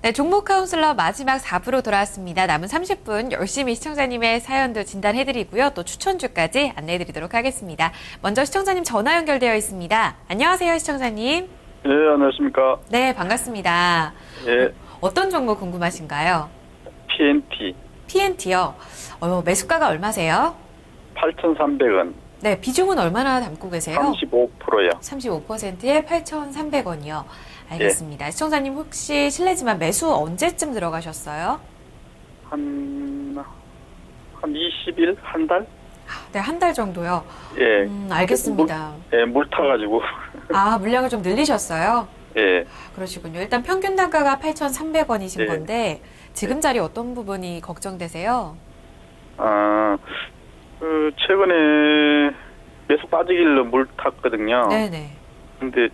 네, 종목 카운슬러 마지막 4부로 돌아왔습니다. 남은 30분 열심히 시청자님의 사연도 진단해드리고요. 또 추천주까지 안내해드리도록 하겠습니다. 먼저 시청자님 전화 연결되어 있습니다. 안녕하세요, 시청자님. 예, 안녕하십니까. 네, 반갑습니다. 예, 어떤 종목 궁금하신가요? PNT PNT요. 매수가가 얼마세요? 8,300원, 네, 비중은 얼마나 담고 계세요? 35%요. 35%에 8,300원이요. 알겠습니다. 시청자님 혹시 실례지만 매수 언제쯤 들어가셨어요? 한 20일? 한 달? 네, 한 달 정도요. 예. 알겠습니다. 물 타가지고. 아, 물량을 좀 늘리셨어요? 예. 그러시군요. 일단 평균 단가가 8,300원이신 네. 건데 지금 자리 어떤 부분이 걱정되세요? 최근에 매수 빠지길래 물 탔거든요. 네네. 근데,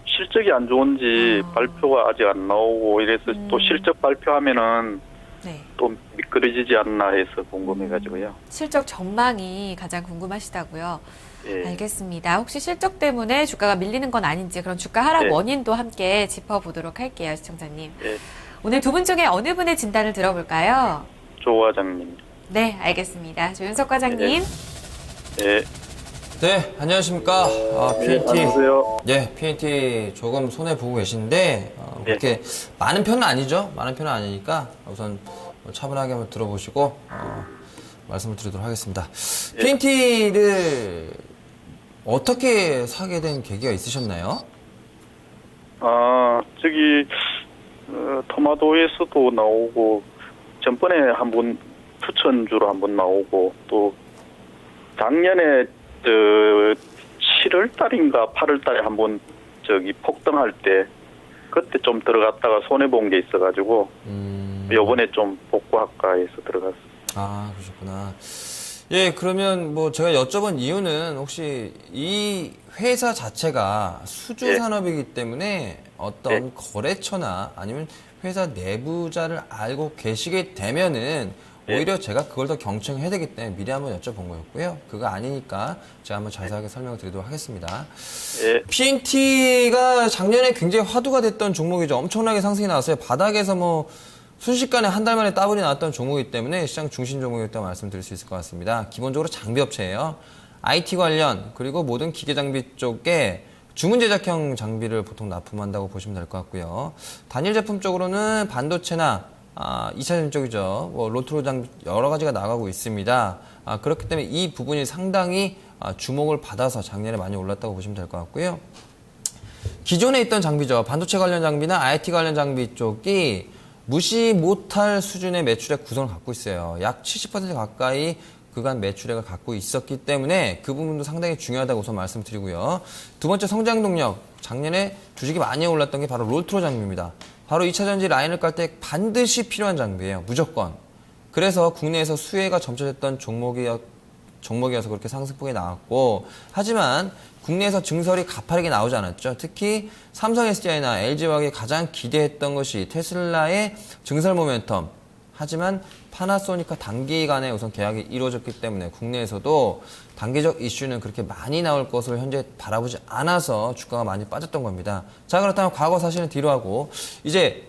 실적이 안 좋은지 발표가 아직 안 나오고 이래서 또 실적 발표하면은 네. 또 미끄러지지 않나 해서 궁금해가지고요. 실적 전망이 가장 궁금하시다고요? 예. 알겠습니다. 혹시 실적 때문에 주가가 밀리는 건 아닌지 그런 주가 하락 네. 원인도 함께 짚어보도록 할게요, 시청자님. 예. 오늘 두 분 중에 어느 분의 진단을 들어볼까요? 조 과장님. 네, 알겠습니다. 조윤석 과장님. 예. 네, 안녕하십니까. PNT. 안녕하세요. 예, PNT 조금 손해보고 계신데, 그렇게 많은 편은 아니죠. 많은 편은 아니니까 우선 차분하게 한번 들어보시고, 말씀을 드리도록 하겠습니다. PNT를 어떻게 사게 된 계기가 있으셨나요? 토마토에서도 나오고, 전번에 한번 추천주로 한번 나오고, 또 작년에 7월 달인가 8월 달에 한번 폭등할 때 그때 좀 들어갔다가 손해 본 게 있어가지고 요번에 좀 복구할까 해서 들어갔어요. 아, 그러셨구나. 예, 그러면 뭐 제가 여쭤본 이유는 혹시 이 회사 자체가 수주 산업이기 때문에 어떤 거래처나 아니면 회사 내부자를 알고 계시게 되면은 오히려 제가 그걸 더 경청해야 되기 때문에 미리 한번 여쭤본 거였고요. 그거 아니니까 제가 한번 자세하게 설명을 드리도록 하겠습니다. PNT가 작년에 굉장히 화두가 됐던 종목이죠. 엄청나게 상승이 나왔어요. 바닥에서 뭐 순식간에 한 달 만에 따블이 나왔던 종목이기 때문에 시장 중심 종목이었다고 말씀드릴 수 있을 것 같습니다. 기본적으로 장비업체예요. IT 관련 그리고 모든 기계 장비 쪽에 주문 제작형 장비를 보통 납품한다고 보시면 될 것 같고요. 단일 제품 쪽으로는 반도체나 2차전 쪽이죠. 로트로 장비 여러 가지가 나가고 있습니다. 그렇기 때문에 이 부분이 상당히 주목을 받아서 작년에 많이 올랐다고 보시면 될 것 같고요. 기존에 있던 장비죠. 반도체 관련 장비나 IT 관련 장비 쪽이 무시 못할 수준의 매출액 구성을 갖고 있어요. 약 70% 가까이 그간 매출액을 갖고 있었기 때문에 그 부분도 상당히 중요하다고 우선 말씀드리고요. 두 번째 성장 동력. 작년에 주식이 많이 올랐던 게 바로 로트로 장비입니다. 바로 2차전지 라인을 깔 때 반드시 필요한 장비예요. 무조건. 그래서 국내에서 수혜가 점쳐졌던 종목이어서 그렇게 상승폭이 나왔고, 하지만 국내에서 증설이 가파르게 나오지 않았죠. 특히 삼성 SDI나 LG화학이 가장 기대했던 것이 테슬라의 증설 모멘텀. 하지만 파나소닉과 단기간에 우선 계약이 이루어졌기 때문에 국내에서도 단기적 이슈는 그렇게 많이 나올 것으로 현재 바라보지 않아서 주가가 많이 빠졌던 겁니다. 자, 그렇다면 과거 사실은 뒤로 하고 이제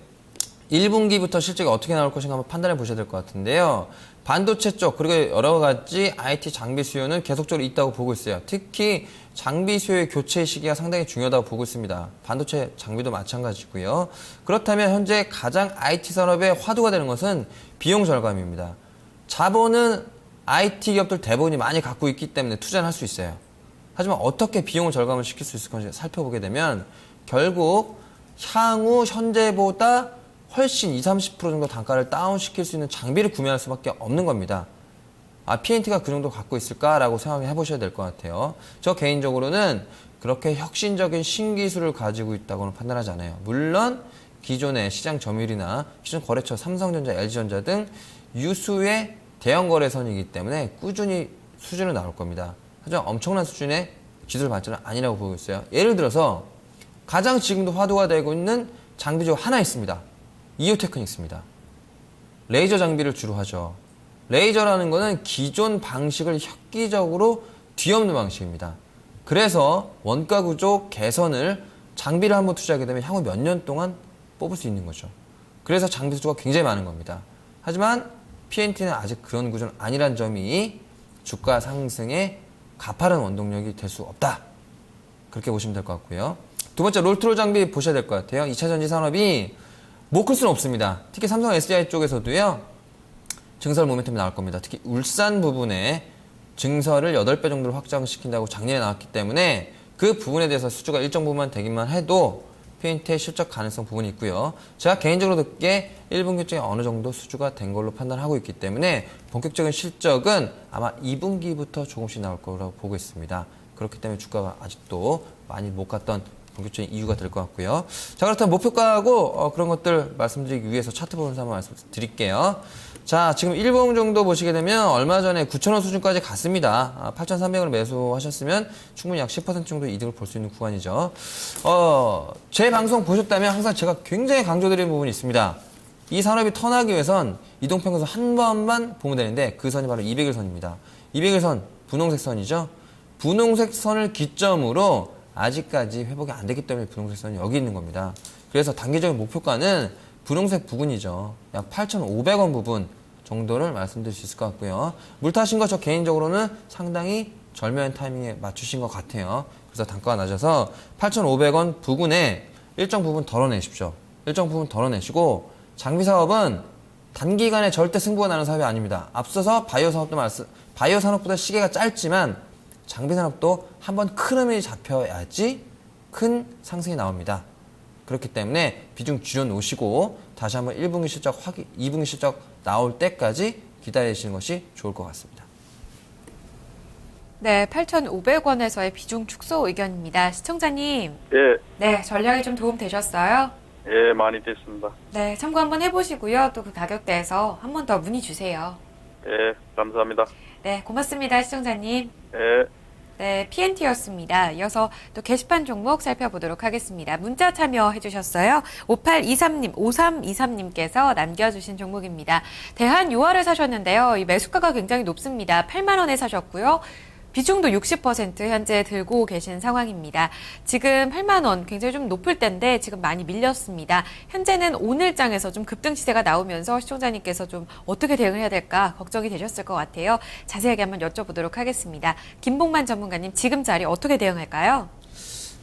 1분기부터 실적이 어떻게 나올 것인가 한번 판단해 보셔야 될 것 같은데요. 반도체 쪽 그리고 여러 가지 IT 장비 수요는 계속적으로 있다고 보고 있어요. 특히 장비 수요의 교체 시기가 상당히 중요하다고 보고 있습니다. 반도체 장비도 마찬가지고요. 그렇다면 현재 가장 IT 산업에 화두가 되는 것은 비용 절감입니다. 자본은 IT 기업들 대부분이 많이 갖고 있기 때문에 투자를 할 수 있어요. 하지만 어떻게 비용을 절감을 시킬 수 있을 건지 살펴보게 되면 결국 향후 현재보다 훨씬 20, 30% 정도 단가를 다운시킬 수 있는 장비를 구매할 수밖에 없는 겁니다. PNT가 그 정도 갖고 있을까라고 생각해 보셔야 될 것 같아요. 저 개인적으로는 그렇게 혁신적인 신기술을 가지고 있다고는 판단하지 않아요. 물론 기존의 시장 점유율이나 기존 거래처 삼성전자, LG전자 등 유수의 대형 거래선이기 때문에 꾸준히 수준은 나올 겁니다. 하지만 엄청난 수준의 기술 발전은 아니라고 보고 있어요. 예를 들어서 가장 지금도 화두가 되고 있는 장비 중 하나 있습니다. 이오테크닉스입니다. 레이저 장비를 주로 하죠. 레이저라는 거는 기존 방식을 획기적으로 뒤엎는 방식입니다. 그래서 원가 구조 개선을 장비를 한번 투자하게 되면 향후 몇 년 동안 뽑을 수 있는 거죠. 그래서 장비 수주가 굉장히 많은 겁니다. 하지만 PNT는 아직 그런 구조는 아니란 점이 주가 상승의 가파른 원동력이 될 수 없다. 그렇게 보시면 될 것 같고요. 두 번째, 롤트롤 장비 보셔야 될 것 같아요. 2차 전지 산업이 못 클 수는 없습니다. 특히 삼성 SDI 쪽에서도요. 증설 모멘텀이 나올 겁니다. 특히 울산 부분에 증설을 8배 정도로 확장시킨다고 작년에 나왔기 때문에 그 부분에 대해서 수주가 일정 부분 되기만 해도 PNT의 실적 가능성 부분이 있고요. 제가 개인적으로 듣기에 1분기쯤에 어느 정도 수주가 된 걸로 판단하고 있기 때문에 본격적인 실적은 아마 2분기부터 조금씩 나올 거라고 보고 있습니다. 그렇기 때문에 주가가 아직도 많이 못 갔던 본격적인 이유가 될 것 같고요. 자, 그렇다면 목표가하고 그런 것들 말씀드리기 위해서 차트 보면서 한번 말씀드릴게요. 자, 지금 1봉 정도 보시게 되면 얼마 전에 9,000원 수준까지 갔습니다. 8,300원을 매수하셨으면 충분히 약 10% 정도 이득을 볼 수 있는 구간이죠. 제 방송 보셨다면 항상 제가 굉장히 강조드리는 부분이 있습니다. 이 산업이 턴하기 위해선 이동평균선 한 번만 보면 되는데 그 선이 바로 200일선입니다. 200일선, 분홍색 선이죠. 분홍색 선을 기점으로 아직까지 회복이 안 됐기 때문에 분홍색 선이 여기 있는 겁니다. 그래서 단기적인 목표가는 분홍색 부근이죠. 약 8,500원 부분 정도를 말씀드릴 수 있을 것 같고요. 물 타신 거 저 개인적으로는 상당히 절묘한 타이밍에 맞추신 것 같아요. 그래서 단가가 낮아서 8,500원 부근에 일정 부분 덜어내십시오. 일정 부분 덜어내시고 장비 사업은 단기간에 절대 승부가 나는 사업이 아닙니다. 앞서서 바이오 산업보다 시계가 짧지만 장비 산업도 한번 큰 흐름이 잡혀야지 큰 상승이 나옵니다. 그렇기 때문에 비중 줄여놓으시고 다시 한번 1분기 실적 2분기 실적 나올 때까지 기다리시는 것이 좋을 것 같습니다. 네, 8,500원에서의 비중 축소 의견입니다. 시청자님. 예, 네, 전략이 좀 도움 되셨어요? 예, 많이 됐습니다. 네, 참고 한번 해보시고요. 또 그 가격대에서 한 번 더 문의 주세요. 예, 감사합니다. 네, 고맙습니다. 시청자님. 예. 네, PNT였습니다. 이어서 또 게시판 종목 살펴보도록 하겠습니다. 문자 참여해 주셨어요. 5323님께서 남겨주신 종목입니다. 대한 요하를 사셨는데요. 이 매수가가 굉장히 높습니다. 8만 원에 사셨고요. 비중도 60% 현재 들고 계신 상황입니다. 지금 8만 원 굉장히 좀 높을 때인데 지금 많이 밀렸습니다. 현재는 오늘장에서 좀 급등 시세가 나오면서 시청자님께서 좀 어떻게 대응을 해야 될까 걱정이 되셨을 것 같아요. 자세하게 한번 여쭤보도록 하겠습니다. 김봉만 전문가님, 지금 자리 어떻게 대응할까요?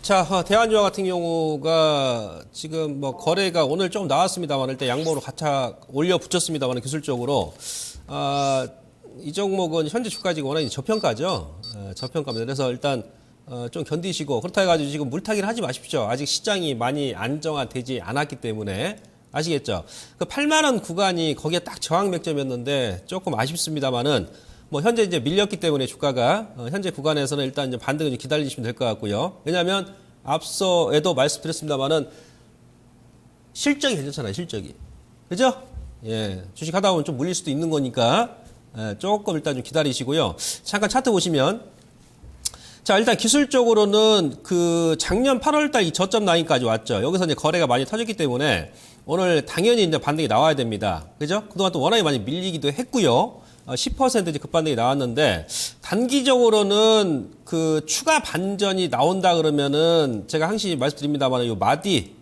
자, 대한유화 같은 경우가 지금 뭐 거래가 오늘 좀 나왔습니다만 일단 양봉으로 가차 올려 붙였습니다만 기술적으로 이 종목은 현재 주가지가 워낙 저평가죠. 저평가입니다. 그래서 일단 좀 견디시고 그렇다 해가지고 지금 물타기를 하지 마십시오. 아직 시장이 많이 안정화되지 않았기 때문에 아시겠죠? 그 8만 원 구간이 거기에 딱 저항 맥점이었는데 조금 아쉽습니다만은 뭐 현재 이제 밀렸기 때문에 주가가 현재 구간에서는 일단 이제 반등을 좀 기다리시면 될 것 같고요. 왜냐하면 앞서에도 말씀드렸습니다만은 실적이 괜찮잖아요. 실적이 그죠? 예, 주식 하다 보면 좀 물릴 수도 있는 거니까. 조금 일단 좀 기다리시고요. 잠깐 차트 보시면 자, 일단 기술적으로는 그 작년 8월달 이 저점 라인까지 왔죠. 여기서 이제 거래가 많이 터졌기 때문에 오늘 당연히 이제 반등이 나와야 됩니다. 그죠? 그동안 또 워낙에 많이 밀리기도 했고요. 10% 이제 급반등이 나왔는데 단기적으로는 그 추가 반전이 나온다 그러면은 제가 항상 말씀드립니다만 요 마디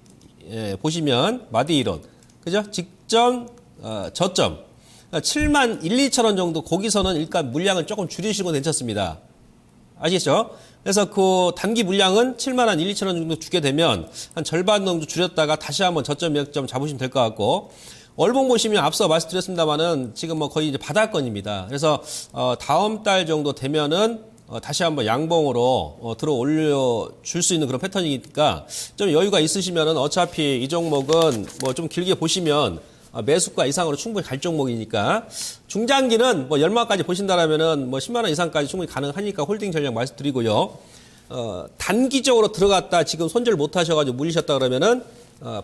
보시면 마디 이론. 그죠? 직전 저점 7만 1, 2천 원 정도 거기서는 일단 물량을 조금 줄이시고 괜찮습니다. 아시겠죠? 그래서 그 단기 물량은 7만 한 1, 2천 원 정도 주게 되면 한 절반 정도 줄였다가 다시 한번 저점 몇 점 잡으시면 될 것 같고 월봉 보시면 앞서 말씀드렸습니다만은 지금 뭐 거의 이제 바닥권입니다. 그래서 다음 달 정도 되면은 다시 한번 양봉으로 들어 올려 줄 수 있는 그런 패턴이니까 좀 여유가 있으시면은 어차피 이 종목은 뭐 좀 길게 보시면 매수가 이상으로 충분히 갈 종목이니까 중장기는 뭐 열마까지 보신다라면은 뭐 10만 원 이상까지 충분히 가능하니까 홀딩 전략 말씀드리고요. 단기적으로 들어갔다 지금 손절 못 하셔가지고 물리셨다 그러면은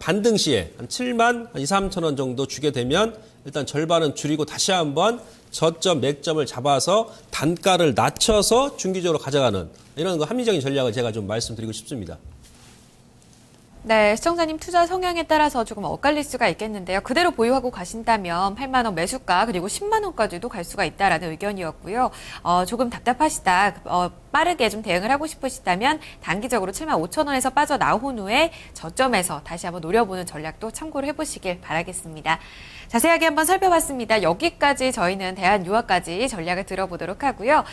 반등 시에 한 7만 2, 3천 원 정도 주게 되면 일단 절반은 줄이고 다시 한번 저점 맥점을 잡아서 단가를 낮춰서 중기적으로 가져가는 이런 거 합리적인 전략을 제가 좀 말씀드리고 싶습니다. 네, 시청자님 투자 성향에 따라서 조금 엇갈릴 수가 있겠는데요. 그대로 보유하고 가신다면 8만 원 매수가 그리고 10만 원까지도 갈 수가 있다라는 의견이었고요. 조금 답답하시다. 빠르게 좀 대응을 하고 싶으시다면 단기적으로 7만 5천 원에서 빠져나온 후에 저점에서 다시 한번 노려보는 전략도 참고를 해보시길 바라겠습니다. 자세하게 한번 살펴봤습니다. 여기까지 저희는 대한유화까지 전략을 들어보도록 하고요.